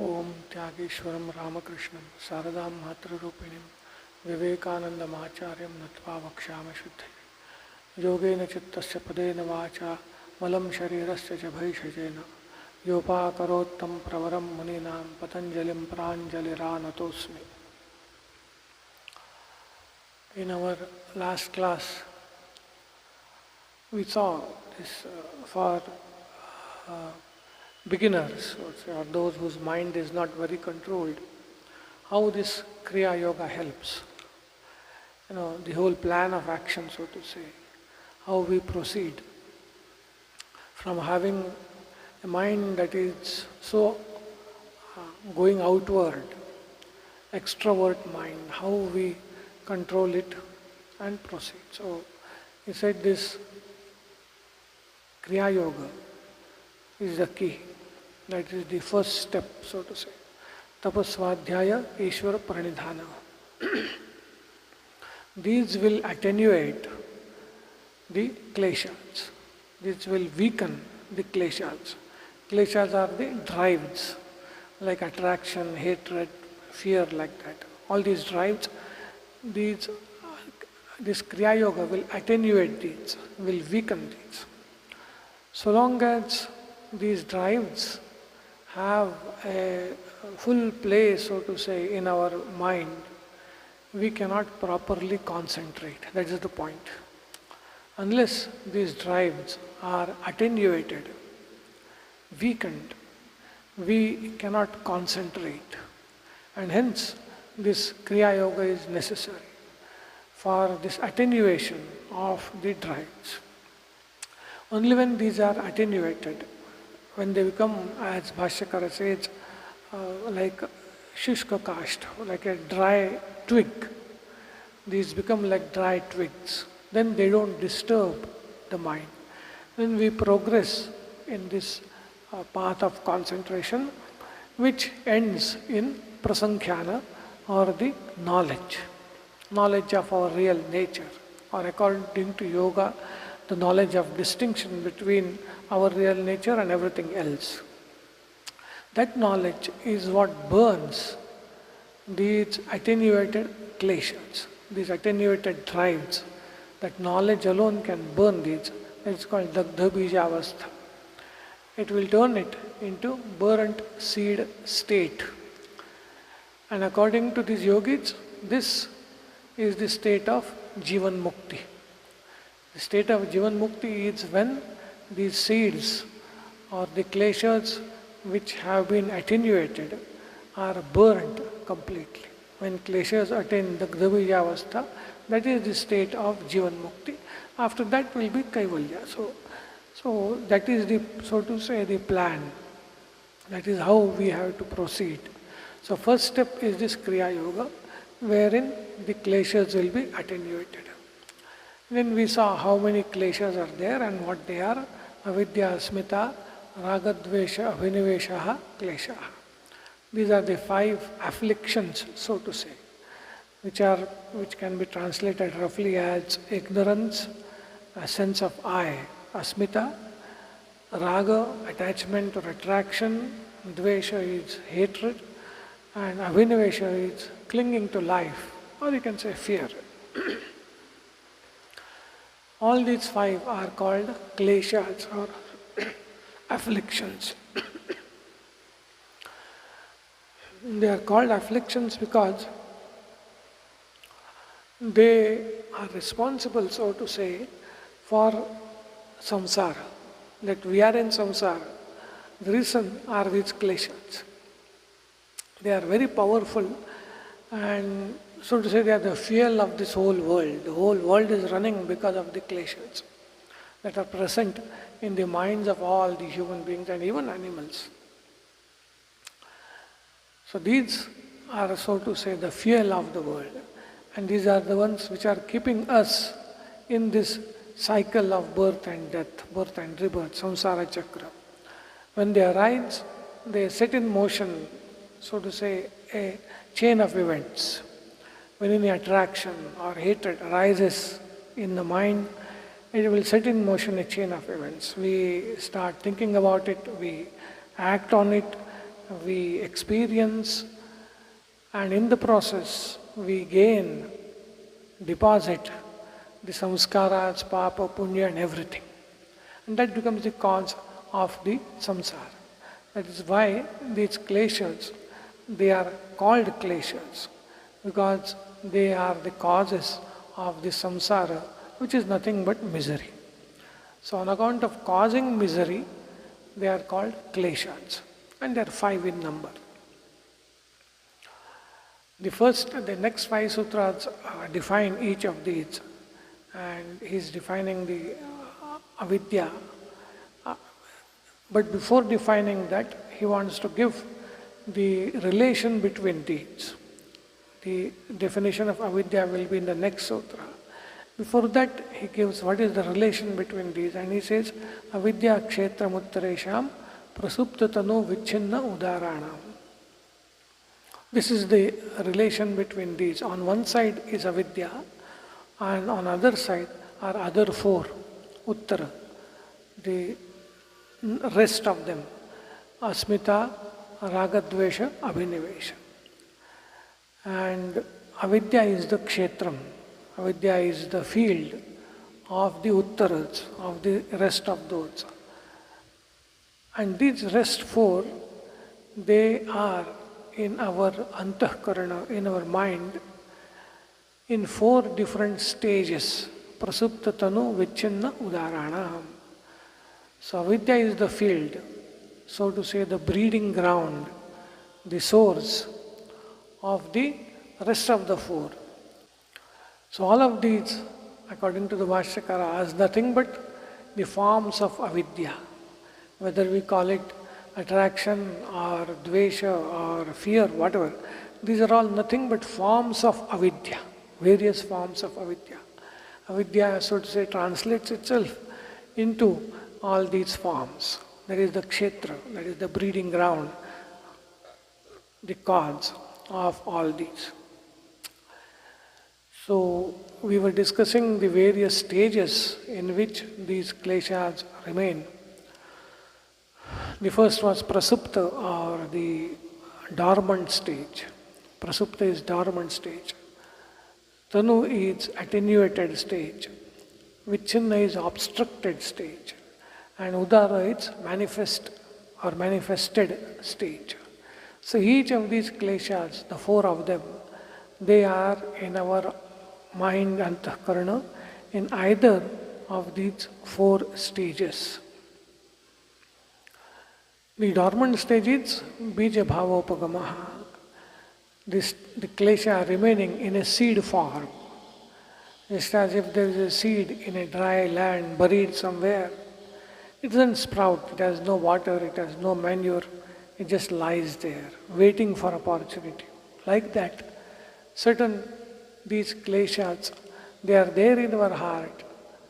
ओम त्यागेश्वरम रामकृष्णम शारदां मातृरूपिणीं विवेकानंदमाचार्यं नत्वा वक्ष्यामि शुद्धये योगेन चित्तस्य पदेन वाचा मलं शरीरस्य च भैषजेन योपाकरोत्तं प्रवरं मुनीनां पतञ्जलिं प्राञ्जलिरानतोऽस्मि. In our last class, we saw this for beginners or those whose mind is not very controlled, how this Kriya Yoga helps. The whole plan of action, so to say, how we proceed from having a mind that is so going outward, extrovert mind, how we control it and proceed. So he said this Kriya Yoga is the key. That is the first step, so to say. Tapasvadhyaya Ishvara Pranidhana. These will attenuate the kleshas. These will weaken the kleshas. Kleshas are the drives, like attraction, hatred, fear, like that. All these drives, this Kriya Yoga will attenuate these, will weaken these. So long as these drives have a full place, so to say, in our mind, we cannot properly concentrate. That is the point. Unless these drives are attenuated, weakened, we cannot concentrate. And hence, this Kriya Yoga is necessary for this attenuation of the drives. Only when these are attenuated, when they become, as Bhashyakara says, like shushka kashta, like a dry twig, these become like dry twigs, then they don't disturb the mind. Then we progress in this path of concentration, which ends in prasankhana, or the knowledge of our real nature, or according to yoga, the knowledge of distinction between our real nature and everything else. That knowledge is what burns these attenuated kleshas, these attenuated drives. That knowledge alone can burn these. It's called Dagdha Bija Avastha. It will turn it into burnt seed state. And according to these yogis, this is the state of Jivan Mukti. The state of Jivan Mukti is when these seeds or the kleshas which have been attenuated are burnt completely. When kleshas attain the Dagdhabijavastha, that is the state of Jivan Mukti. After that will be Kaivalya. So that is the, so to say, the plan. That is how we have to proceed. So first step is this Kriya Yoga, wherein the kleshas will be attenuated. Then we saw how many kleshas are there and what they are. Avidya, Asmita, Ragadvesha, Abhiniveshaha, Kleshaha. These are the 5 afflictions, so to say, which can be translated roughly as ignorance, a sense of I, Asmita, Raga, attachment or attraction, Dvesha is hatred, and Abhinivesha is clinging to life, or you can say fear. All these 5 are called kleshas or afflictions. They are called afflictions because they are responsible, so to say, for samsara. That we are in samsara. The reason are these kleshas. They are very powerful, and so to say, they are the fuel of this whole world. The whole world is running because of the kleshas that are present in the minds of all the human beings and even animals. So these are, so to say, the fuel of the world. And these are the ones which are keeping us in this cycle of birth and death, birth and rebirth, samsara chakra. When they arise, they set in motion, so to say, a chain of events. When any attraction or hatred arises in the mind, it will set in motion a chain of events. We start thinking about it, we act on it, we experience, and in the process we gain, deposit the samskaras, papa, punya and everything. And that becomes the cause of the samsara. That is why these kleshas, they are called kleshas, because they are the causes of the samsara, which is nothing but misery. So on account of causing misery, they are called kleshas, and they are 5 in number. The next 5 sutras define each of these, and he is defining the avidya. But before defining that, he wants to give the relation between these. The definition of avidya will be in the next sutra. Before that, he gives what is the relation between these, and he says, avidya kshetra muttaresham prasuptatanu vichinna udaranam. This is the relation between these. On one side is avidya, and on other side are other 4, uttara, the rest of them, asmita, ragadvesha, abhinivesha. And avidya is the kshetram, avidya is the field of the uttaras, of the rest of those. And these rest 4, they are in our antahkarana, in our mind, in 4 different stages. Prasuptatanu vichinna udarana. So avidya is the field, so to say the breeding ground, the source of the rest of the 4. So all of these, according to the Bhashyakara, are nothing but the forms of avidya. Whether we call it attraction or dvesha or fear, whatever, these are all nothing but forms of avidya, various forms of avidya. Avidya, so to say, translates itself into all these forms. That is the kshetra, that is the breeding ground, the cause of all these. So we were discussing the various stages in which these kleshas remain. The first was prasupta, or the dormant stage. Prasupta is dormant stage. Tanu is attenuated stage. Vichinna is obstructed stage. And udara is manifest or manifested stage. So each of these kleshas, the 4 of them, they are in our mind antahkarana in either of these 4 stages. The dormant stage is bija bhavopagamaha. The klesha remaining in a seed form. Just as if there is a seed in a dry land buried somewhere. It doesn't sprout, it has no water, it has no manure, it just lies there, waiting for opportunity. Like that, these kleshas, they are there in our heart,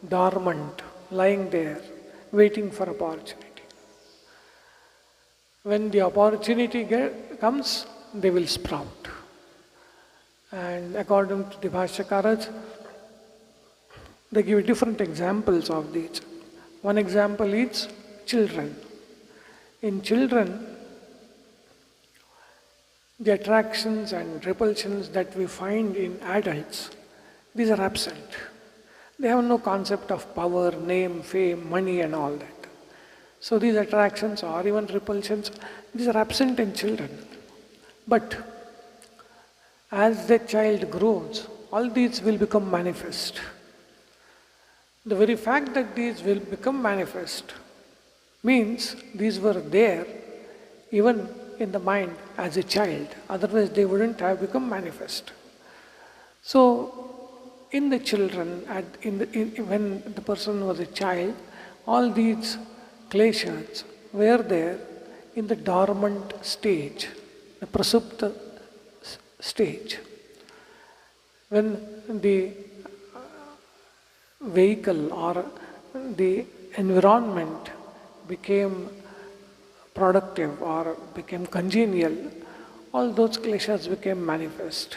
dormant, lying there, waiting for opportunity. When the opportunity comes, they will sprout. And according to the Bhashyakaras, they give different examples of these. One example is children. In children, the attractions and repulsions that we find in adults, these are absent. They have no concept of power, name, fame, money and all that. So these attractions or even repulsions, these are absent in children. But as the child grows, all these will become manifest. The very fact that these will become manifest means these were there even in the mind as a child, otherwise they wouldn't have become manifest. So in the children, when the person was a child, all these kleshas were there in the dormant stage, the prasupta stage. When the vehicle or the environment became productive or became congenial, all those kleshas became manifest.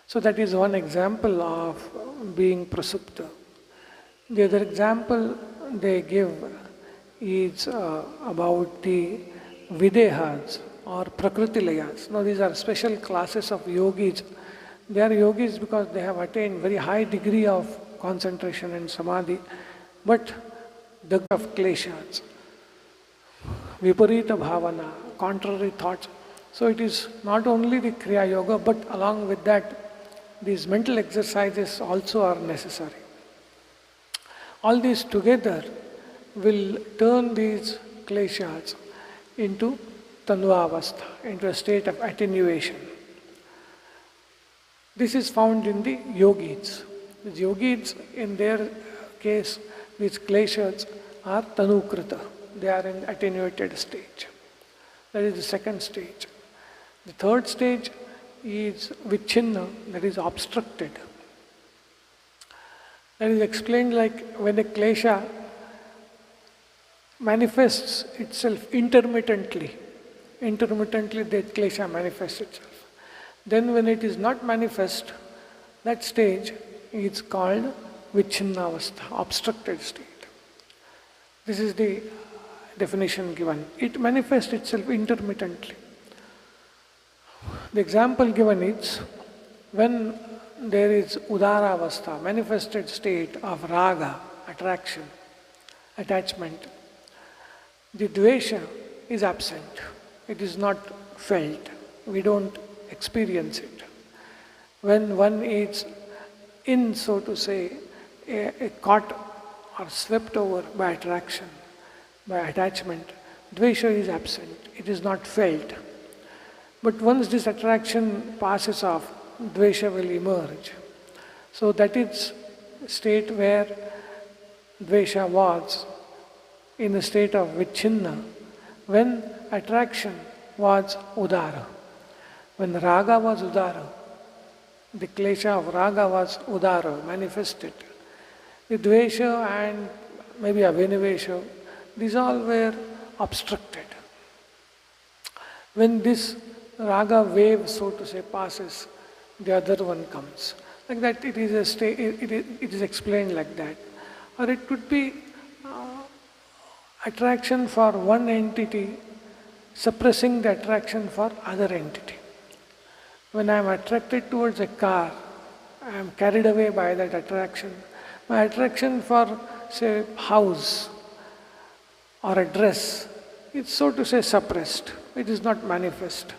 So that is one example of being prasupta. The other example they give is about the Videhas or Prakritilayas. Now these are special classes of yogis. They are yogis because they have attained very high degree of concentration and samadhi, but the of kleshas, viparita bhavana, contrary thoughts. So it is not only the Kriya Yoga, but along with that, these mental exercises also are necessary. All these together will turn these kleshas into tanuvavastha, into a state of attenuation. This is found in the yogis. The yogis, in their case, these kleshas are tanukrita. They are in attenuated stage. That is the second stage. The third stage is vichinna, that is obstructed. That is explained like when a klesha manifests itself intermittently. Intermittently the klesha manifests itself. Then when it is not manifest, that stage is called vichinnaavastha, obstructed state. This is the definition given. It manifests itself intermittently. The example given is when there is udaravastha, manifested state of raga, attraction, attachment, the dvesha is absent. It is not felt. We don't experience it. When one is in, so to say, caught or swept over by attraction, by attachment, dvesha is absent. It is not felt. But once this attraction passes off, dvesha will emerge. So that is state where dvesha was in the state of vichinna, when attraction was udara. When raga was udara, the klesha of raga was udara, manifested. The dvesha and maybe avinivesha, these all were obstructed. When this raga wave, so to say, passes, the other one comes. Like that, it is a state. It is explained like that. Or it could be attraction for one entity suppressing the attraction for other entity. When I am attracted towards a car, I am carried away by that attraction. My attraction for, say, house or a dress is, so to say, suppressed. It is not manifest.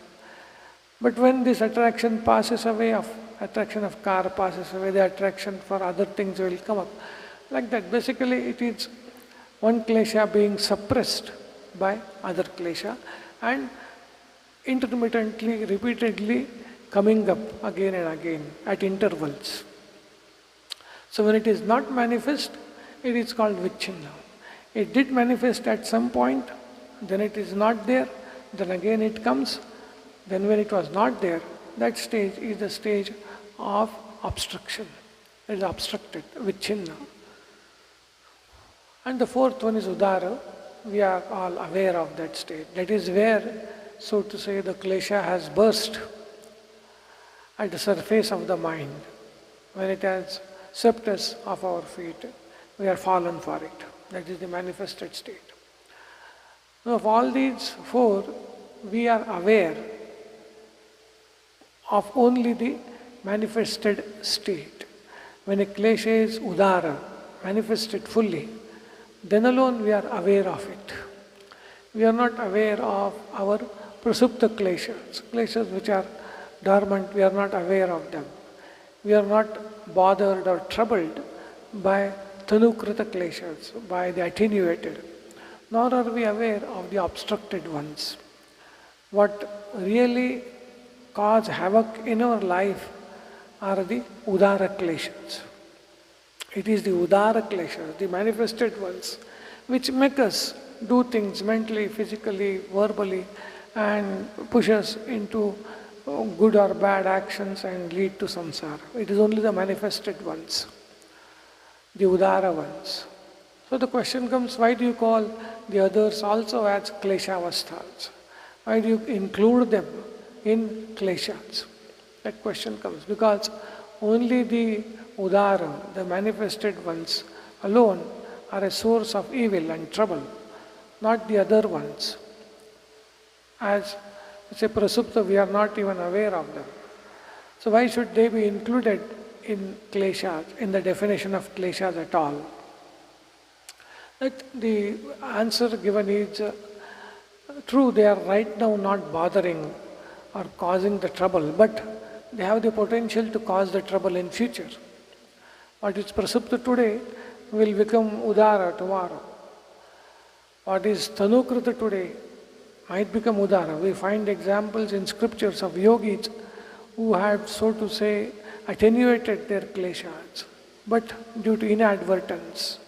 But when this attraction passes away, attraction of car passes away, the attraction for other things will come up. Like that, basically it is one klesha being suppressed by other klesha and intermittently, repeatedly coming up again and again at intervals. So when it is not manifest, it is called vichinna. It did manifest at some point, then it is not there, then again it comes. Then when it was not there, that stage is the stage of obstruction. It is obstructed, vichinna. And the fourth one is udara. We are all aware of that state. That is where, so to say, the klesha has burst at the surface of the mind. When it has swept us off our feet, we are fallen for it. That is the manifested state. Now, of all these four, we are aware of only the manifested state. When a klesha is udara, manifested fully, then alone we are aware of it. We are not aware of our prasupta kleshas, kleshas which are dormant, we are not aware of them. We are not bothered or troubled by tanukrita kleshas, by the attenuated, nor are we aware of the obstructed ones. What really cause havoc in our life are the udara kleshas. It is the udara kleshas, the manifested ones, which make us do things mentally, physically, verbally, and push us into good or bad actions and lead to samsara. It is only the manifested ones, the udara ones. So the question comes, why do you call the others also as kleshavasthas? Why do you include them in kleshas? That question comes because only the udara, the manifested ones alone are a source of evil and trouble, not the other ones. as say prasupta, we are not even aware of them. So why should they be included in kleshas, in the definition of kleshas at all? That the answer given is true, they are right now not bothering or causing the trouble, but they have the potential to cause the trouble in future. What is prasupta today will become udara tomorrow. What is tanukrita today might become udara. We find examples in scriptures of yogis who had, so to say, attenuated their kleshas, but due to inadvertence,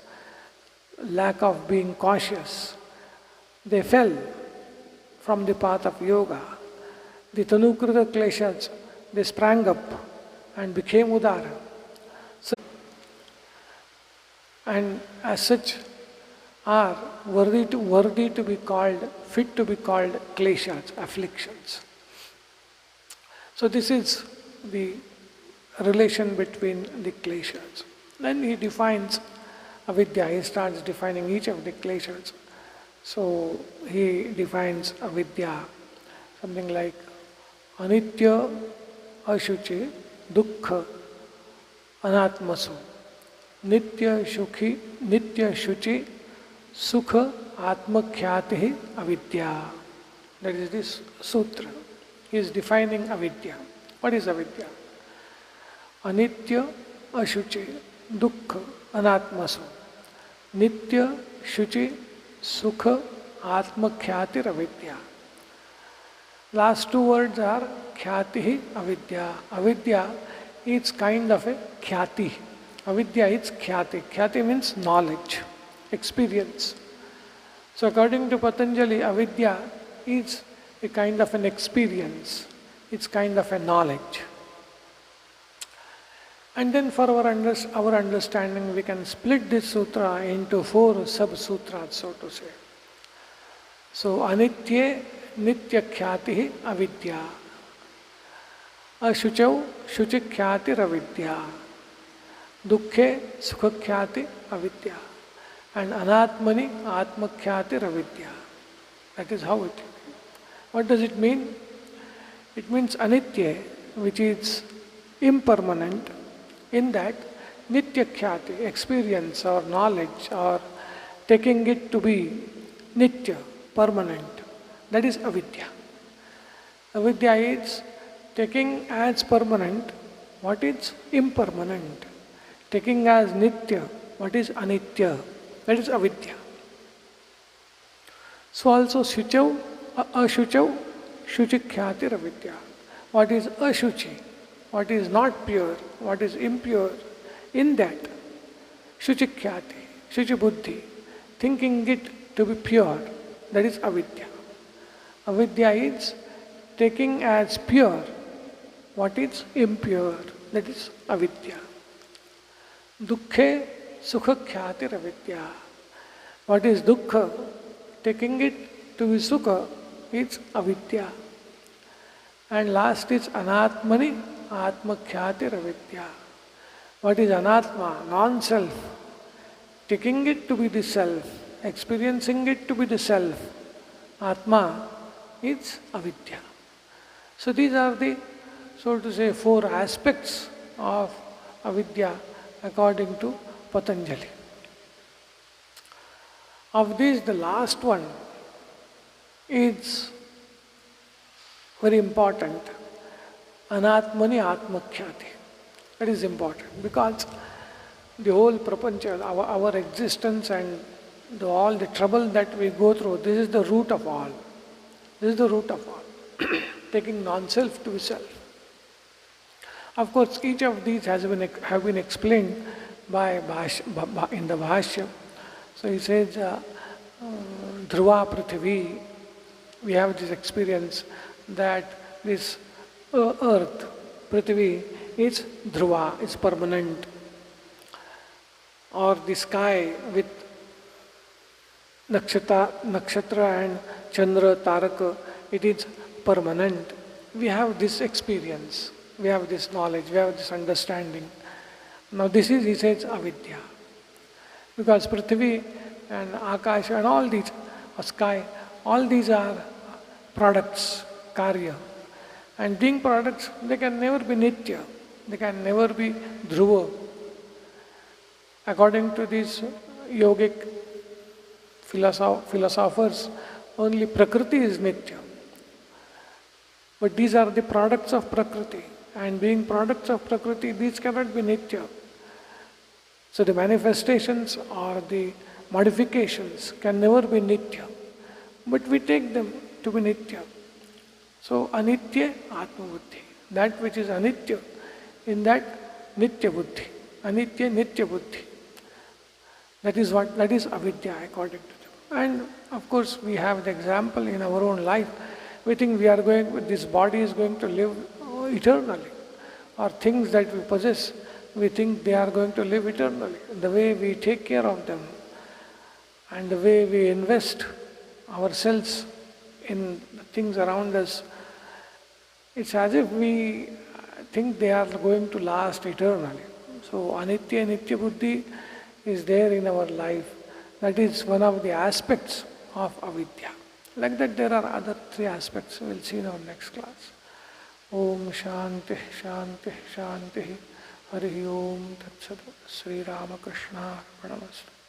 lack of being cautious, they fell from the path of yoga. The tanukrita kleshas, they sprang up and became udara. So, and as such are worthy to be called, fit to be called kleshas, afflictions. So this is the relation between the kleshas. Then he defines avidya, he starts defining each of the kleshas. So he defines avidya, something like anitya, ashuchi, dukkha, anatmasu, nitya shuchi, sukha, atmakhyati, avidya. That is this sutra. He is defining avidya. What is avidya? Anitya, ashuchi, dukkha, anatmasu, nitya, shuchi, sukha, atmakhyati, avidya. Last two words are khyati, avidya. Avidya is kind of a khyati. Avidya is khyati. Khyati means knowledge, experience. So according to Patanjali, avidya is a kind of an experience. It's kind of a knowledge. And then for our understanding, we can split this sutra into 4 sub-sutras, so to say. So anitye nitya khyati avidya, ashuchau shuchikhyati avidya, dukkhe sukhakhyati avidya, and anatmani atmakhyati avidya. That is how it is. What does it mean? It means anitya, which is impermanent, in that nitya khyati, experience or knowledge or taking it to be nitya, permanent, that is avidya. Avidya is taking as permanent what is impermanent, taking as nitya what is anitya, that is avidya. So also shuchau, ashuchau, shuchikhyati avidya. What is ashuchi, what is not pure, what is impure, in that shuchikhyati, shuchibuddhi, thinking it to be pure, that is avidya. Avidya is taking as pure what is impure, that is avidya. Dukkhe sukhakhyati avidya. What is dukkha, taking it to be sukha, is avidya. And last is anatmani atmakhyati avidya. What is anatma, non-self, taking it to be the self, experiencing it to be the self, atma, is avidya. So these are the, so to say, 4 aspects of avidya according to Patanjali. Of these, the last one is very important, anatmani atmakhyati. That is important because the whole prapancha, our existence and all the trouble that we go through, this is the root of all. This is the root of all. Taking non-self to be self. Of course, each of these have been explained by in the Bhashya. So he says, Dhruva Prithivi, we have this experience that this earth, Prithivi, is Dhruva, is permanent. Or the sky with nakshatra and chandra, taraka, it is permanent. We have this experience, we have this knowledge, we have this understanding. Now this is, he says, avidya. Because Prithvi and Akasha and all these, or sky, all these are products, karya. And being products, they can never be nitya, they can never be dhruva. According to these yogic philosophers, only prakriti is nitya. But these are the products of prakriti. And being products of prakriti, these cannot be nitya. So the manifestations or the modifications can never be nitya. But we take them to be nitya. So anitya atma buddhi. That which is anitya, in that nitya buddhi. Anitya nitya buddhi. That is avidya according to them. And of course we have the example in our own life. We think this body is going to live eternally. Or things that we possess, we think they are going to live eternally. The way we take care of them and the way we invest ourselves in the things around us, it's as if we think they are going to last eternally. So anitya nitya buddhi is there in our life. That is one of the aspects of avidya. Like that there are other three aspects we will see in our next class. Om Shanti Shanti Shanti Hari Om Tat Sat Sri Ramakrishna Arpanamastu.